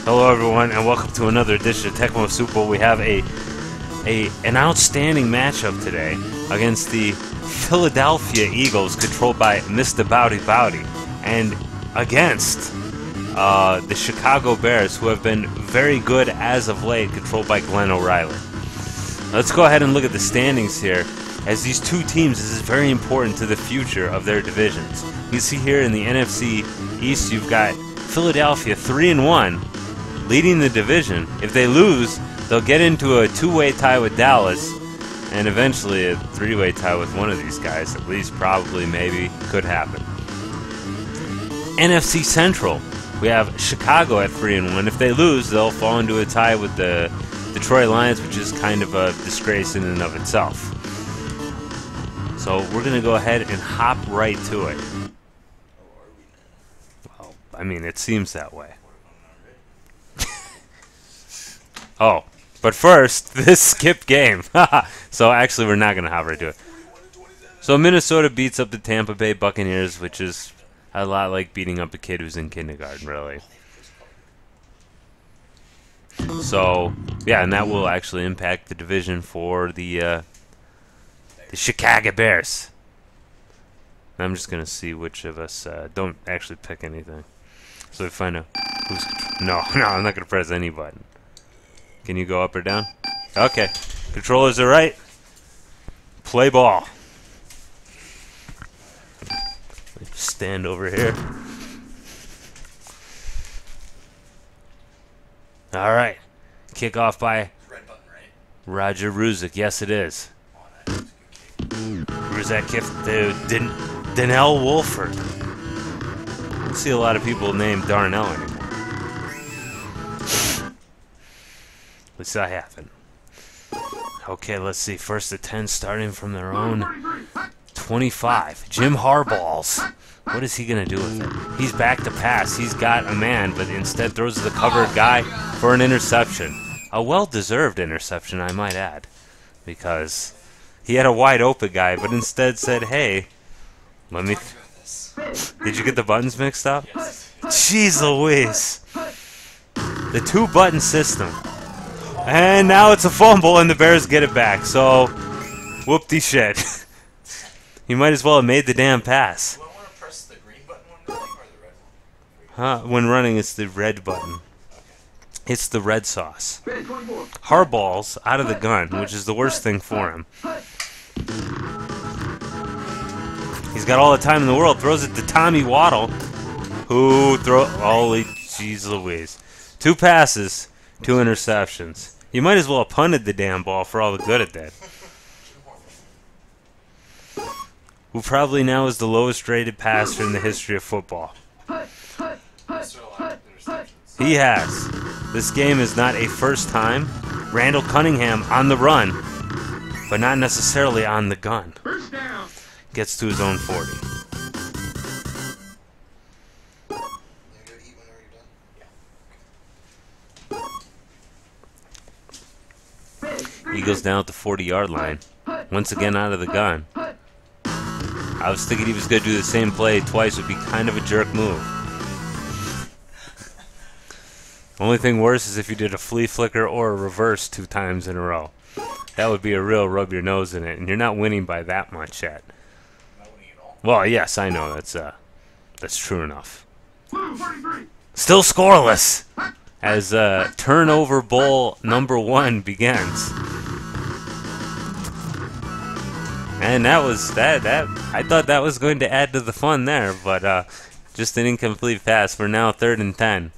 Hello everyone and welcome to another edition of Tecmo Super Bowl. We have an outstanding matchup today against the Philadelphia Eagles, controlled by Mr. Bouty-bouty, and against the Chicago Bears, who have been very good as of late, controlled by Glenn O'Reilly. Let's go ahead and look at the standings here, as these two teams, this is very important to the future of their divisions. You see here in the NFC East, you've got Philadelphia 3-1, leading the division. If they lose, they'll get into a two-way tie with Dallas, and eventually a three-way tie with one of these guys. At least, probably, maybe, could happen. NFC Central, we have Chicago at 3-1. If they lose, they'll fall into a tie with the Detroit Lions, which is kind of a disgrace in and of itself. So we're going to go ahead and hop right to it. Well, I mean, it seems that way. Oh, but first, this skip game. So actually, we're not going to hop right to it. So Minnesota beats up the Tampa Bay Buccaneers, which is a lot like beating up a kid who's in kindergarten, really. So, yeah, and that will actually impact the division for the Chicago Bears. I'm just going to see which of us don't actually pick anything. So we find out who's... No, I'm not going to press any button. Can you go up or down? Okay. Controllers are right. Play ball. Stand over here. All right. Kickoff by red button, right? Roger Ruzick. Yes, it is. Where's that gift to Donnell Wolford? I don't see a lot of people named Darnell anymore. At least I haven't. Okay, let's see. First and 10 starting from their own 25. Jim Harbaugh's. What is he going to do with it? He's back to pass. He's got a man, but instead throws the covered guy for an interception. A well-deserved interception, I might add. Because he had a wide-open guy, but instead said, hey, let me... Did you get the buttons mixed up? Yes. Jeez Louise. The two-button system. And now it's a fumble, and the Bears get it back. So, whoop-de-shit. You might as well have made the damn pass. Do I want to press the green button when running or the red one? When running, it's the red button. Okay. It's the red sauce. Harbaugh's out of the gun, which is the worst thing for him. He's got all the time in the world. Throws it to Tommy Waddle, who holy jeez Louise. 2 passes, 2 interceptions. You might as well have punted the damn ball for all the good it did. Who probably now is the lowest rated passer in the history of football. He has. This game is not a first time. Randall Cunningham on the run, but not necessarily on the gun. Gets to his own 40. Eagles down at the 40-yard line. Once again out of the gun. I was thinking he was going to do the same play twice. Would be kind of a jerk move. Only thing worse is if you did a flea flicker or a reverse 2 times in a row. That would be a real rub your nose in it, and you're not winning by that much yet. Not winning at all. Well, yes, I know that's true enough. Still scoreless as turnover bowl number 1 begins. And that was that. I thought that was going to add to the fun there, but just an incomplete pass. We're now 3rd and 10.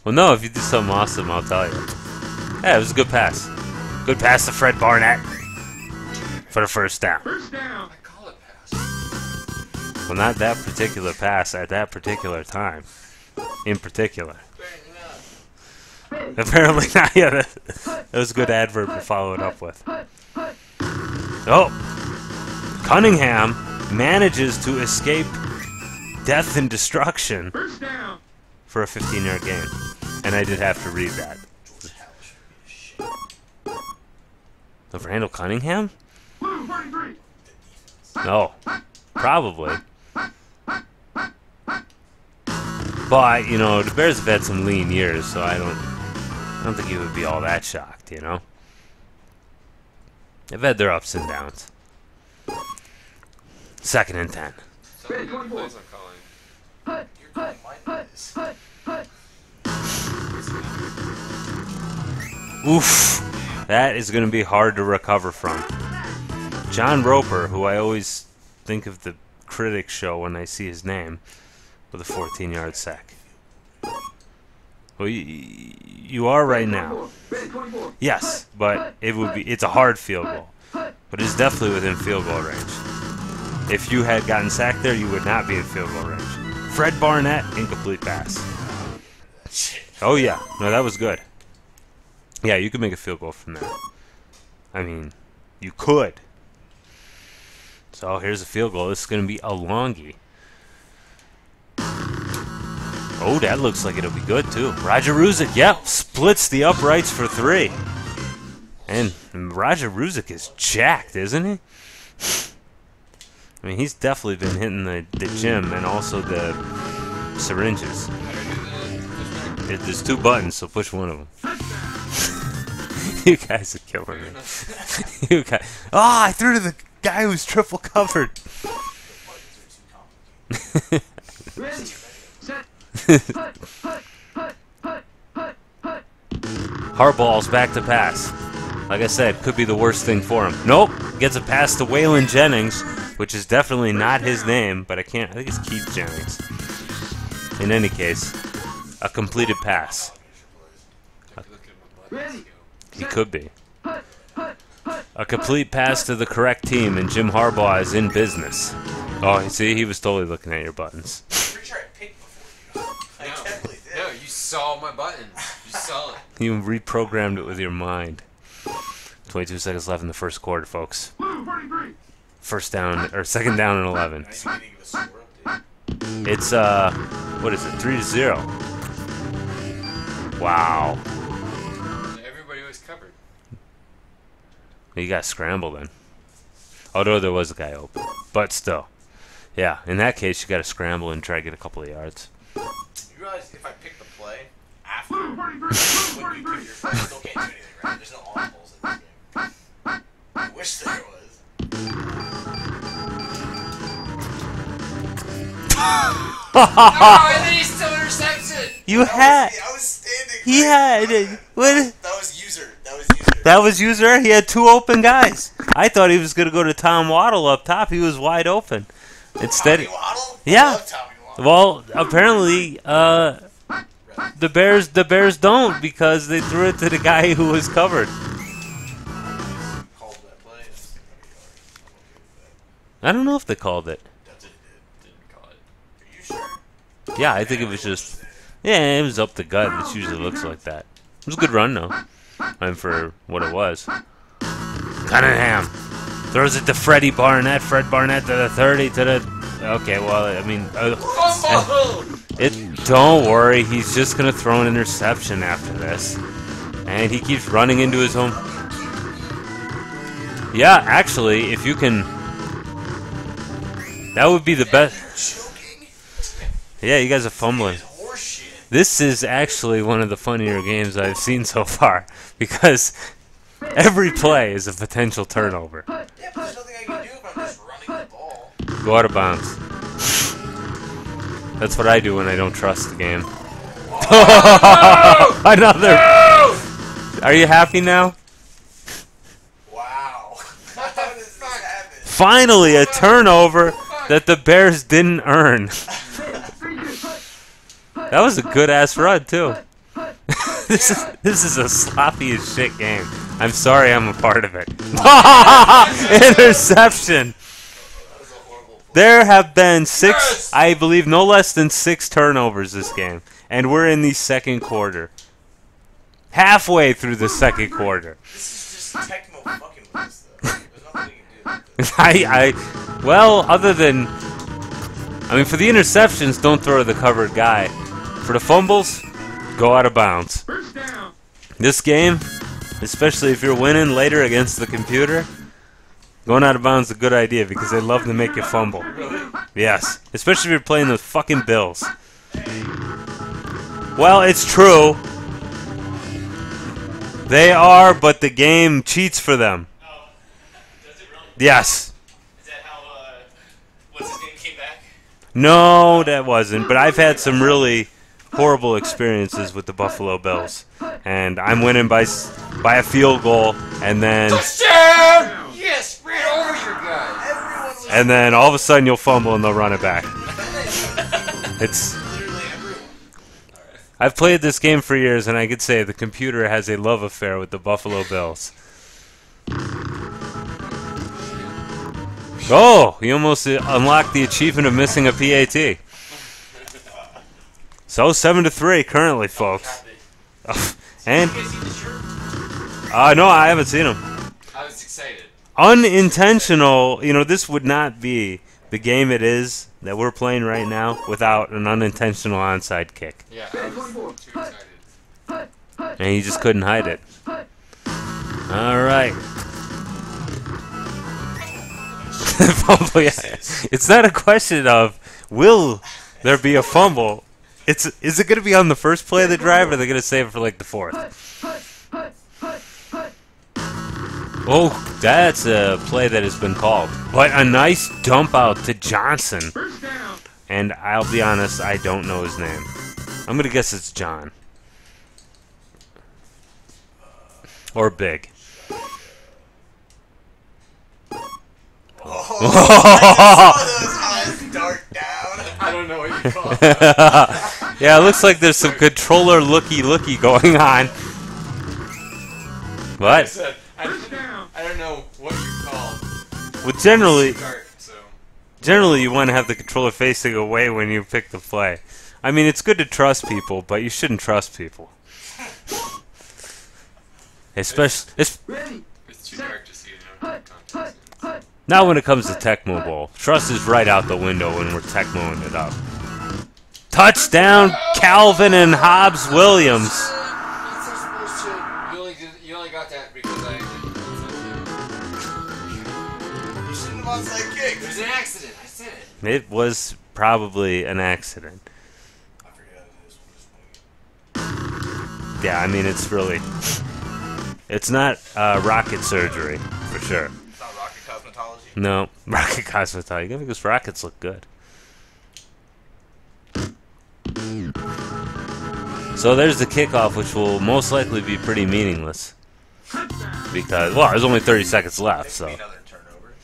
Well, no, if you do something awesome, I'll tell you. Yeah, it was a good pass. Good pass to Fred Barnett for the first down. I call it pass. Well, not that particular pass at that particular time. In particular. Apparently not. Yeah, that was a good adverb to follow it up with. Oh! Cunningham manages to escape death and destruction for a 15-yard gain. And I did have to read that. Of Randall Cunningham? No, probably. But you know, the Bears have had some lean years, so I don't think he would be all that shocked. You know, they've had their ups and downs. 2nd and 10. Somebody plays are calling. You're calling my this. Oof, that is going to be hard to recover from. John Roper, who I always think of the Critics Show when I see his name, with a 14-yard sack. Well, you are right now. Yes, but it's a hard field goal. But it's definitely within field goal range. If you had gotten sacked there, you would not be in field goal range. Fred Barnett, incomplete pass. Oh yeah, no, that was good. Yeah, you could make a field goal from there. I mean, you could. So here's a field goal. This is going to be a longie. Oh, that looks like it'll be good too. Roger Ruzick, yep, splits the uprights for 3. And Roger Ruzick is jacked, isn't he? I mean, he's definitely been hitting the gym and also the syringes. There's 2 buttons, so push one of them. You guys are killing me. You guys. Oh, I threw to the guy who's triple covered. Harball's back to pass. Like I said, could be the worst thing for him. Nope, gets a pass to Waylon Jennings, which is definitely not his name, but I think it's Keith Jennings. In any case, a completed pass. He could be. A complete pass to the correct team, and Jim Harbaugh is in business. Oh, see, he was totally looking at your buttons. I'm pretty sure I picked before you. I definitely did. No, you saw my buttons. You saw it. You reprogrammed it with your mind. 22 seconds left in the first quarter, folks. First down, or 2nd down and 11. It's, what is it, 3-0. Wow. Everybody was covered. You got scrambled then. Although there was a guy open. But still. Yeah, in that case, you got to scramble and try to get a couple of yards. You realize if I pick the play after when you pick your play, you still can't do anything, right? There's no audibles in this game. I wish there was. No, and then he still intercepts it. You had. I was standing. He had. What? That was user. That was user. He had 2 open guys. I thought he was going to go to Tom Waddle up top. He was wide open. Instead, Tommy Waddle? yeah. I love Tommy Waddle. Well, apparently, the Bears don't, because they threw it to the guy who was covered. Called that play. I don't know if they called it. That's it. Didn't call it. Are you sure? Yeah, I think it was just. Yeah, it was up the gut. It usually looks like that. It was a good run, though. And for what it was. Cunningham throws it to Freddie Barnett. Fred Barnett to the 30 to the. Okay, well, I mean, don't worry. He's just gonna throw an interception after this, and he keeps running into his home. Yeah, actually, if you can, that would be the best. Yeah, you guys are fumbling. This is actually one of the funnier games I've seen so far, because every play is a potential turnover. Yeah, but there's nothing I can do if I'm just running the ball. Go out of bounds. That's what I do when I don't trust the game. Oh, Another. no! Are you happy now? Wow. How did this happen? Finally, a turnover that the Bears didn't earn. That was a good-ass run, too. This is a sloppy as shit game. I'm sorry I'm a part of it. Interception. There have been 6, I believe, no less than 6 turnovers this game. And we're in the second quarter. Halfway through the second quarter. This is just Tecmo fucking with us, though. There's nothing we can do. Well, other than, I mean, for the interceptions, don't throw the covered guy. For the fumbles, go out of bounds. This game, especially if you're winning later against the computer, Going out of bounds is a good idea because they love to make you fumble. Yes, especially if you're playing the fucking Bills. Well, it's true. They are, but the game cheats for them. Oh, does it really? Yes. Is that how, what's his name came back? No, that wasn't. But I've had some really horrible experiences with the Buffalo Bills. And I'm winning by a field goal, and then... Touchdown! Yes, ran over your guy. Everyone was And then all of a sudden you'll fumble and they'll run it back. It's... literally everyone. I've played this game for years, and I could say the computer has a love affair with the Buffalo Bills. Oh, he almost unlocked the achievement of missing a PAT. So 7-3 currently, folks. And You guys see the shirt? no, I haven't seen him. I was excited. Unintentional. You know, this would not be the game it is that we're playing right now without an unintentional onside kick. Yeah, I was too excited. And he just couldn't hide it. All right. Fumble, yeah. It's not a question of will there be a fumble. Is it going to be on the first play of the drive, or are they going to save it for like the fourth? Oh, that's a play that has been called. But a nice dump out to Johnson. And I'll be honest, I don't know his name. I'm going to guess it's John. Or Big. Oh, I saw those eyes dart down. I don't know what you call it. Yeah, it looks like there's some controller looky going on. I What? said, I don't know what you called. Well, generally Dark, so. you want to have the controller facing away when you pick the play. I mean, it's good to trust people, but you shouldn't trust people. Especially, It's too dark to see in no context. not when it comes to Tecmo Bowl. Trust is right out the window when we're Tecmoing it up. Touchdown, Calvin and Hobbs Williams. That's so supposed to. You only got that because I didn't. You shouldn't have onside kick. It was an accident. I said it. It was probably an accident. I forget it is. Yeah, I mean, it's really... It's not rocket surgery, for sure. It's not rocket cosmetology. No, rocket cosmetology, because rockets look good. So there's the kickoff, which will most likely be pretty meaningless. Because, well, there's only 30 seconds left, so... Maybe another turnover.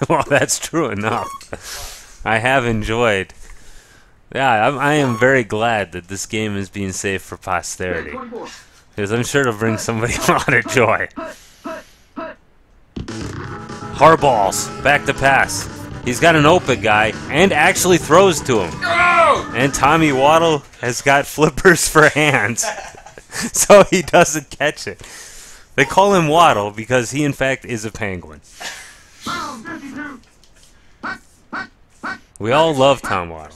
Well, that's true enough. I have enjoyed... Yeah, I am very glad that this game is being saved for posterity. Because I'm sure it'll bring somebody a lot of joy. Hardballs. Back to pass. He's got an open guy and actually throws to him. Go! And Tommy Waddle has got flippers for hands. So he doesn't catch it. They call him Waddle because he in fact is a penguin. We all love Tom Waddle.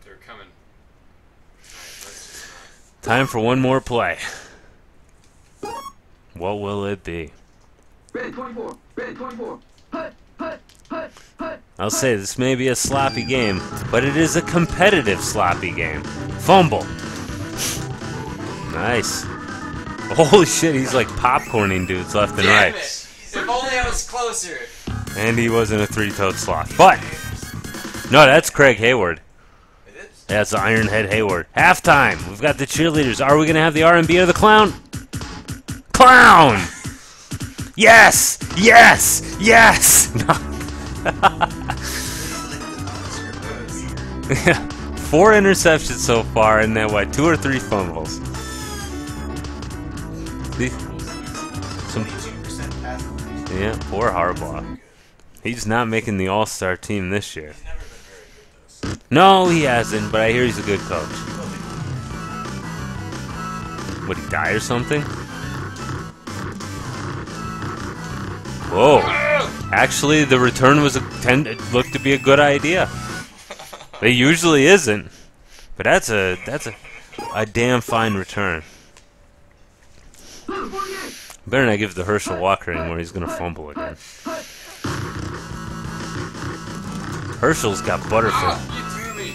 They're coming. Time for one more play. What will it be? I'll say this may be a sloppy game, but it is a competitive sloppy game. Fumble. Nice. Holy shit, he's like popcorning dudes left and Damn right. it! If only I was closer. And he wasn't a three-toed sloth. But, no, that's Craig Hayward. It is. That's Ironhead Hayward. Halftime. We've got the cheerleaders. Are we going to have the R&B or the clown? Clown! Yes! Yes! Yes! No. 4 interceptions so far, and then what? 2 or 3 fumbles. Some, 22% pass completion. yeah, poor Harbaugh. He's not making the All-Star team this year. He's never been very good, though. No, he hasn't, but I hear he's a good coach. Would he die or something? Whoa. Actually, the return was it looked to be a good idea. It usually isn't. But that's a damn fine return. Better not give the Herschel Walker anymore. He's gonna fumble again. Herschel's got Butterfield. Ah, you threw me.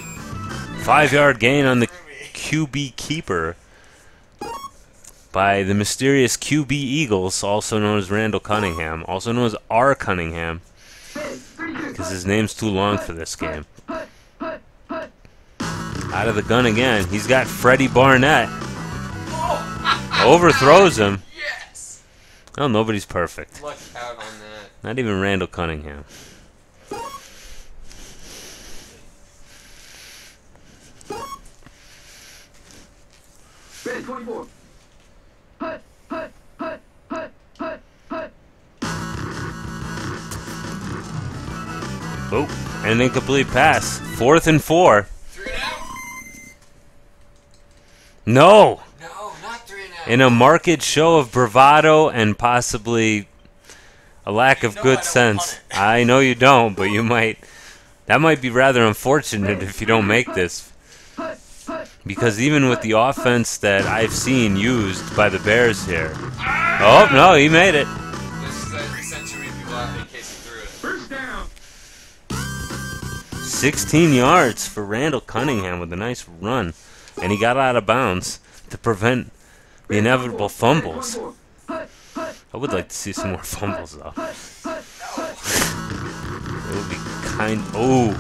5-yard gain on the QB keeper by the mysterious QB Eagles, also known as Randall Cunningham, also known as R. Cunningham, because his name's too long for this game. Out of the gun again. He's got Freddie Barnett. Overthrows him. Yes. Oh, nobody's perfect. Luck out on that. Not even Randall Cunningham. Oh, an incomplete pass. 4th and 4. 3 and out. No! No, not 3 and out. In a marked show of bravado and possibly a lack of No, I good don't sense. want it. I know you don't, but you might. That might be rather unfortunate if you don't make this. Because even with the offense that I've seen used by the Bears here. Oh, no, he made it. This is a century people out in case he threw it. First down. 16 yards for Randall Cunningham with a nice run. And he got out of bounds to prevent the inevitable fumbles. I would like to see some more fumbles, though. It would be kind. Oh,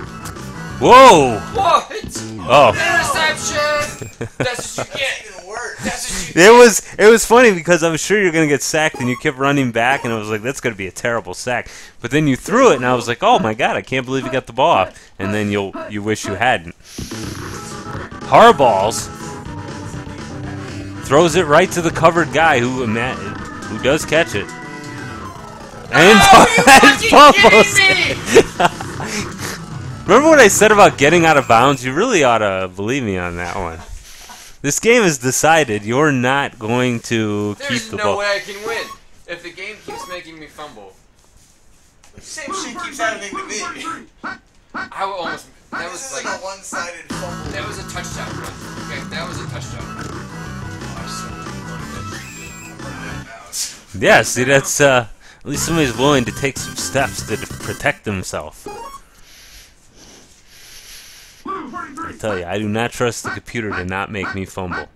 whoa! What? Oh, Interception! That's what you get. Even worse. That's what you it was funny because I was sure you were gonna get sacked, and you kept running back, and I was like, that's gonna be a terrible sack. But then you threw it, and I was like, oh my god, I can't believe you got the ball off. And then you wish you hadn't. Harballs throws it right to the covered guy who does catch it. And fumbles. Remember what I said about getting out of bounds? You really ought to believe me on that one. This game is decided. You're not going to keep There's the no ball. way I can win if the game keeps making me fumble. The same shit keeps happening to me. I will almost. That was This like. isn't a one-sided fumble. That was a touchdown run. Okay, that was a touchdown run. Yeah, see, that's at least somebody's willing to take some steps to protect themselves. I tell you, I do not trust the computer to not make me fumble.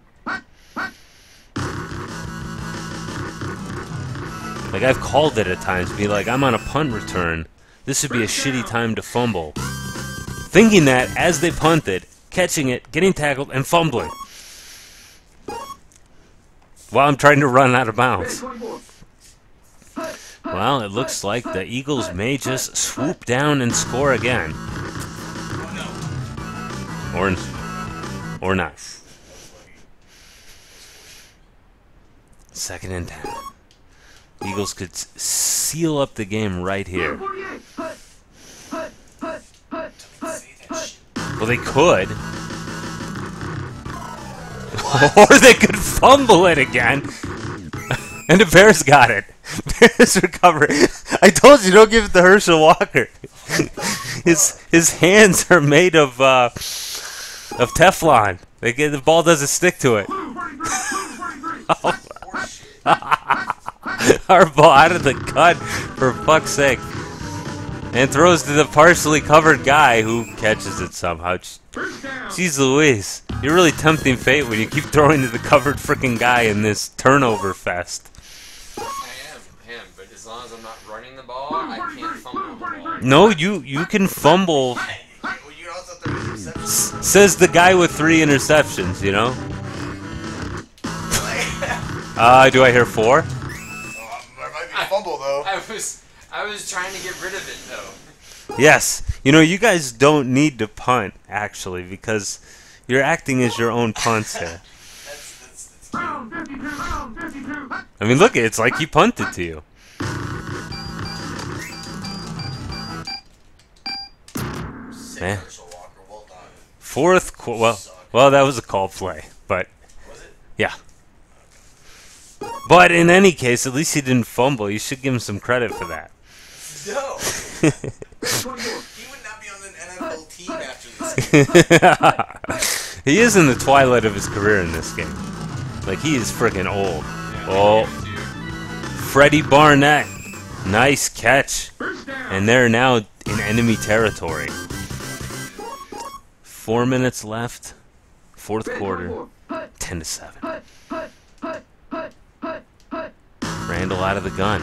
Like, I've called it at times, be like, I'm on a punt return. This would be a shitty time to fumble. Thinking that as they punted, catching it, getting tackled, and fumbling. While I'm trying to run out of bounds. Well, it looks like the Eagles may just swoop down and score again. Or not. 2nd and 10. Eagles could seal up the game right here. Well, they could. Or they could fumble it again. And the Bears got it. Bears recover. I told you, don't give it to Herschel Walker. His hands are made of Teflon. The ball doesn't stick to it. Our ball out of the cut, for fuck's sake. And throws to the partially covered guy who catches it somehow. Jeez Louise. You're really tempting fate when you keep throwing to the covered frickin' guy in this turnover fest. I am, but as long as I'm not running the ball, I can't fumble the ball. No, you can fumble. You also throw interceptions. Says the guy with 3 interceptions, you know? Do I hear 4? There might be a fumble though. I was trying to get rid of it though. Yes. You know, you guys don't need to punt, actually, because you're acting as your own punts here. That's Round 52, round 52. I mean, look, it's like he punted to you. Man. Herschel Walker, well done. 4th well, that was a call play, but Was it? yeah. But in any case, at least he didn't fumble. You should give him some credit for that. No. He would not be on an NFL team after this game. He is in the twilight of his career in this game. Like, he is freaking old. Yeah, Oh, I do too. Freddie Barnett. Nice catch. And they're now in enemy territory. 4 minutes left. Fourth quarter. 10-7. Randall out of the gun.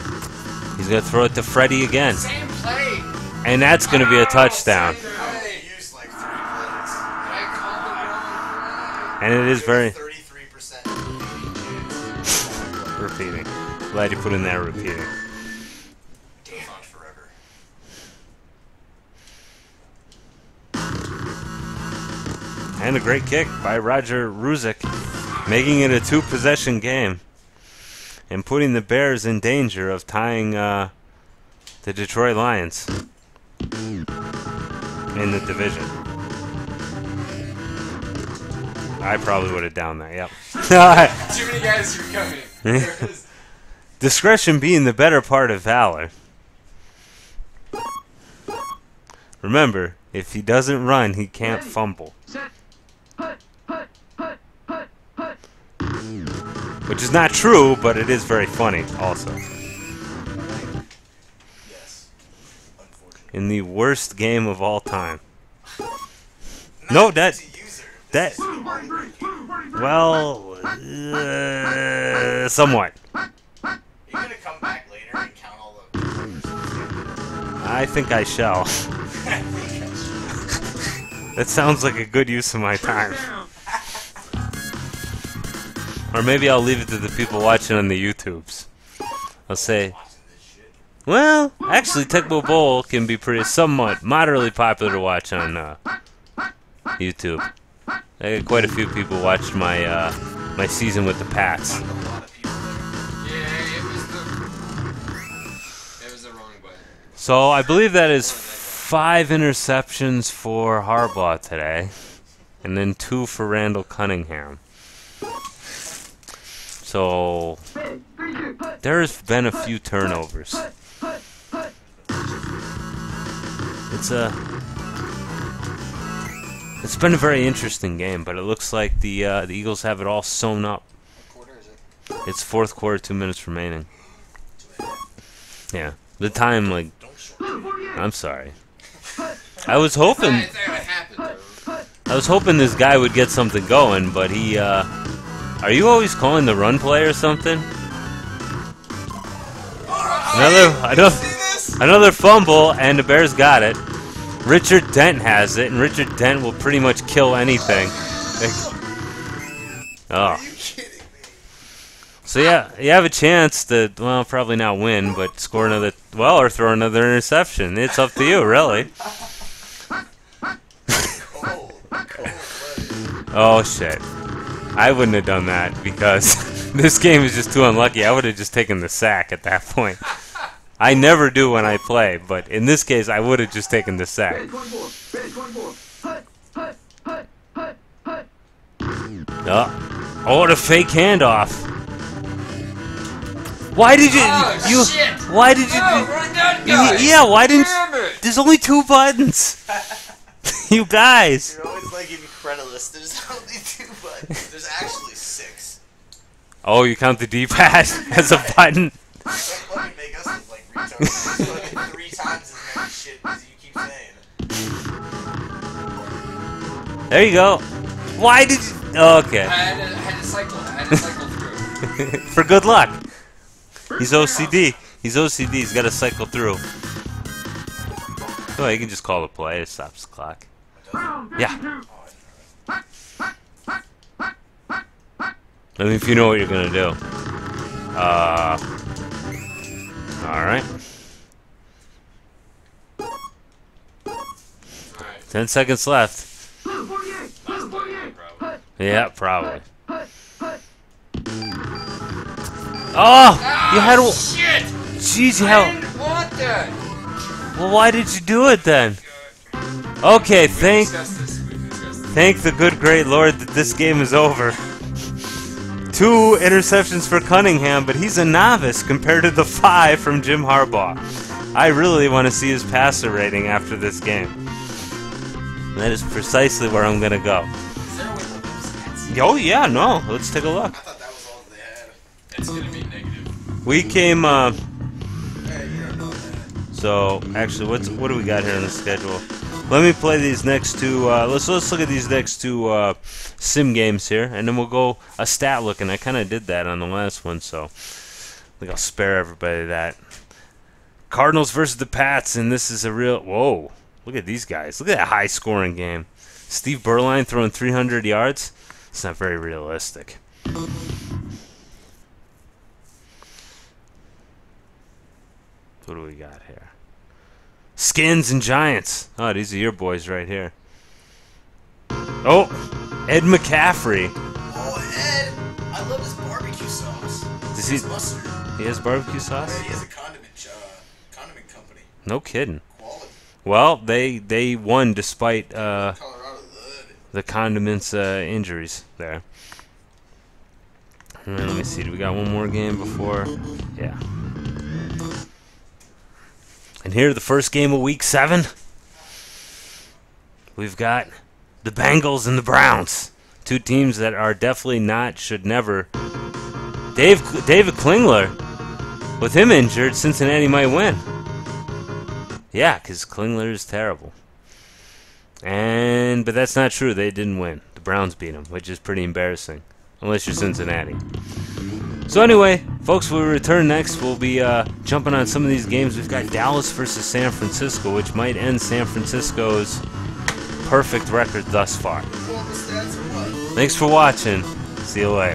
He's going to throw it to Freddie again. Same play. And that's going to be a touchdown. They used like 3 plays. I called the wrong play. And it is very 33% repeating. Glad you put in there repeating. goes on forever. And a great kick by Roger Ruzick, making it a 2-possession game and putting the Bears in danger of tying the Detroit Lions in the division. I probably would have downed that, yep. Too many guys are coming. Discretion being the better part of valor. Remember, if he doesn't run, he can't fumble. Which is not true, but it is very funny also. Yes. Unfortunately. In the worst game of all time. No, that... Well, somewhat. Are you gonna come back later and count all the numbers? I think I shall. That sounds like a good use of my time. Or maybe I'll leave it to the people watching on the YouTubes. I'll say, well, actually, Tecmo Bowl can be somewhat moderately popular to watch on YouTube. I got quite a few people watched my my season with the Pats. Yeah, it was the wrong button. So I believe that is 5 interceptions for Harbaugh today, and then 2 for Randall Cunningham. So there's been a few turnovers. It's been a very interesting game, but it looks like the Eagles have it all sewn up. What quarter is it? It's fourth quarter, 2 minutes remaining. Yeah, the time like. I'm sorry. I was hoping. It's not gonna happen, though. I was hoping this guy would get something going, but he. Are you always calling the run play or something? Another fumble, and the Bears got it. Richard Dent has it, and Richard Dent will pretty much kill anything. Oh. Are you kidding me? So yeah, you have a chance to, well, probably not win, but score another, well, or throw another interception. It's up to you, really. Oh shit. I wouldn't have done that because this game is just too unlucky. I would have just taken the sack at that point. I never do when I play, but in this case, I would have just taken the sack. Oh, the fake handoff. Why did you? Shit. Why did you? No, run that guy. Yeah, why didn't? Damn it. There's only 2 buttons. You guys. You're always like incredulous. There's only 2 buttons. There's actually 6. Oh, you count the D-pad as a button. Don't fucking make us look like retards. There's fucking 3 times as many shit as you keep saying. There you go. Why did you? Oh, okay. I had to cycle through. For good luck. He's OCD. He's OCD. He's got to cycle through. Oh, you can just call the play. It stops the clock. Yeah. I mean, if you know what you're gonna do. All right. 10 seconds left. Yeah, probably. Oh, you had. Shit! Jeez, you I had. didn't want that. Well, why did you do it then? Okay, We thank discussed this. the good great Lord that this game is over. 2 interceptions for Cunningham, but he's a novice compared to the 5 from Jim Harbaugh. I really want to see his passer rating after this game. And that is precisely where I'm going to go. Is there a way to look at the stats? Oh, yeah, no. Let's take a look. I thought that was all they had. It's gonna be negative. We came. Hey, you don't know that. So actually, what do we got here on the schedule? Let me play these next two. Let's look at these next two sim games here, and then we'll go a stat look. And I kind of did that on the last one, so I think I'll spare everybody that. Cardinals versus the Pats, and this is a real. Whoa! Look at these guys. Look at that high-scoring game. Steve Berline throwing 300 yards. It's not very realistic. What do we got here? Skins and Giants. Oh, these are your boys right here. Oh, Ed McCaffrey. Oh, Ed! I love his barbecue sauce. Does His he? mustard. He has barbecue sauce? Yeah, he has a condiment company. No kidding. Quality. Well, they won despite Colorado loved it. the condiments injuries there. And then let me see. Do we got one more game before? Yeah. And here, the first game of Week 7. We've got the Bengals and the Browns. Two teams that are definitely not, should never. David Klingler, with him injured, Cincinnati might win. Yeah, because Klingler is terrible. But that's not true. They didn't win. The Browns beat them, which is pretty embarrassing. Unless you're Cincinnati. So anyway, folks, when we return next, we'll be jumping on some of these games. We've got Dallas versus San Francisco, which might end San Francisco's perfect record thus far. You want the stats or what? Thanks for watching. See you later.